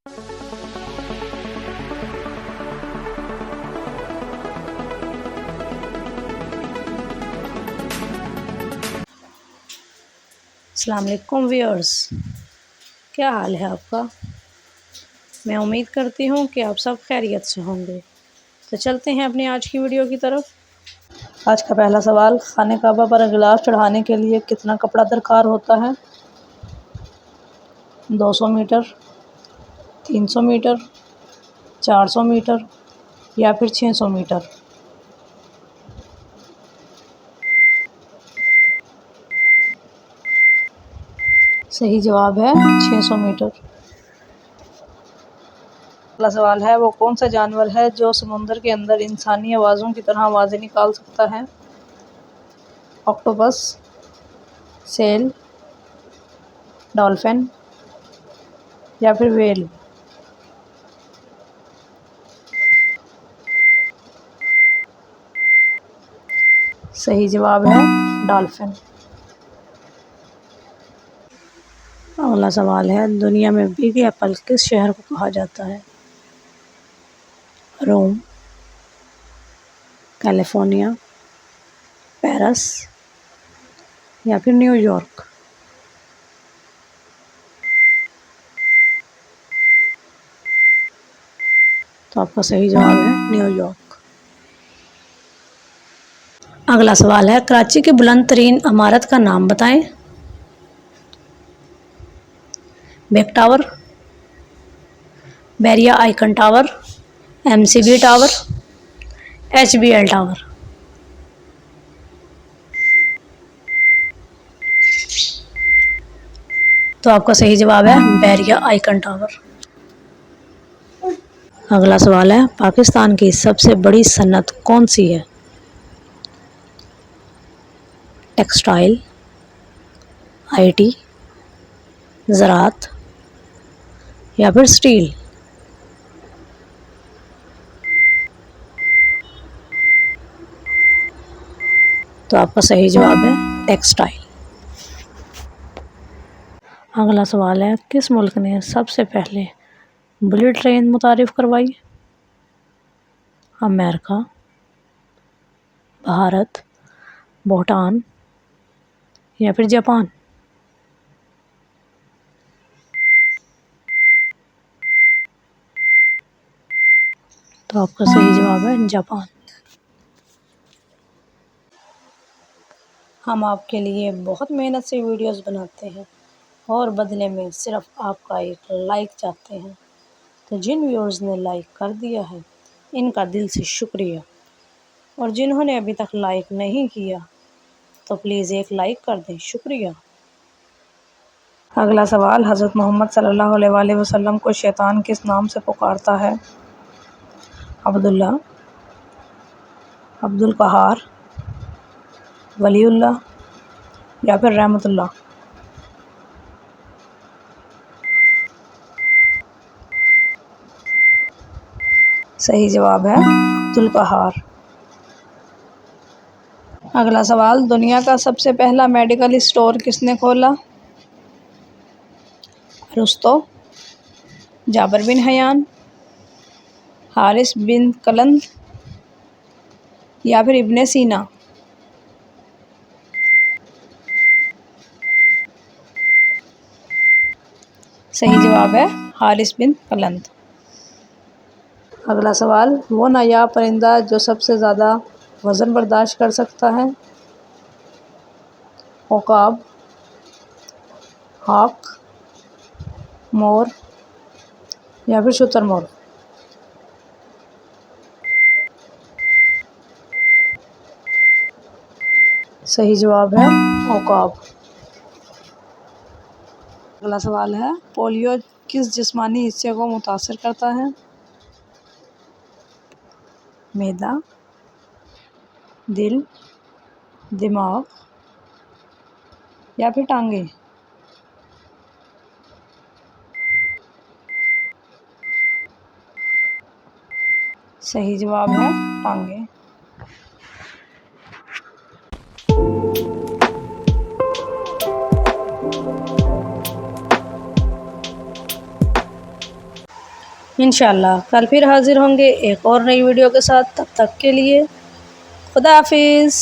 अस्सलाम वालेकुम व्यूअर्स, क्या हाल है आपका। मैं उम्मीद करती हूँ कि आप सब खैरियत से होंगे। तो चलते हैं अपनी आज की वीडियो की तरफ। आज का पहला सवाल, खाने काबा पर गिलास चढ़ाने के लिए कितना कपड़ा दरकार होता है। 200 मीटर, 300 मीटर, 400 मीटर या फिर 600 मीटर। सही जवाब है 600 मीटर। अगला सवाल है, वो कौन सा जानवर है जो समुद्र के अंदर इंसानी आवाज़ों की तरह आवाज़ें निकाल सकता है। ऑक्टोपस, सेल, डॉल्फिन या फिर व्हेल। सही जवाब है डॉल्फिन। अगला सवाल है, दुनिया में बिग एप्पल किस शहर को कहा जाता है। रोम, कैलिफोर्निया, पेरिस या फिर न्यूयॉर्क। तो आपका सही जवाब है न्यूयॉर्क। अगला सवाल है, कराची की बुलंद तरीन इमारत का नाम बताएं। बेक tower, Bahria icon tower, MCB tower, HBL tower. तो आपका सही जवाब है बैरिया आइकन टावर। अगला सवाल है, पाकिस्तान की सबसे बड़ी सनत कौन सी है। टेक्सटाइल, IT, ज़राअत या फिर स्टील। तो आपका सही जवाब है टेक्सटाइल। अगला सवाल है, किस मुल्क ने सबसे पहले बुलेट ट्रेन मुतारिफ करवाई। अमेरिका, भारत, भूटान या फिर जापान। तो आपका सही जवाब है जापान। हम आपके लिए बहुत मेहनत से वीडियोस बनाते हैं और बदले में सिर्फ आपका एक लाइक चाहते हैं। तो जिन व्यूअर्स ने लाइक कर दिया है, इनका दिल से शुक्रिया। और जिन्होंने अभी तक लाइक नहीं किया, तो प्लीज़ एक लाइक कर दें, शुक्रिया। अगला सवाल, हज़रत मोहम्मद सल्लल्लाहु अलैहि वसल्लम को शैतान किस नाम से पुकारता है। अब्दुल्ला, अब्दुल कहार, वलीउल्लाह या फिर रहमतुल्लाह। सही जवाब है अब्दुल कहार। अगला सवाल, दुनिया का सबसे पहला मेडिकल स्टोर किसने खोला। अरस्तु, जाबिर बिन हयान, हारिस बिन कलंद या फिर इब्ने सीना। सही जवाब है हारिस बिन कलंद। अगला सवाल, वो नायाब परिंदा जो सबसे ज़्यादा वज़न बर्दाश्त कर सकता है। उकाब, हॉक, मोर या फिर शुतुरमुर्ग। सही जवाब है उकाब। अगला सवाल है, पोलियो किस जिस्मानी हिस्से को मुतासर करता है। मैदा, दिल, दिमाग या फिर टांगे। सही जवाब है टांगे। इंशाल्लाह कल फिर हाज़िर होंगे एक और नई वीडियो के साथ। तब तक के लिए खुदा हाफिज़।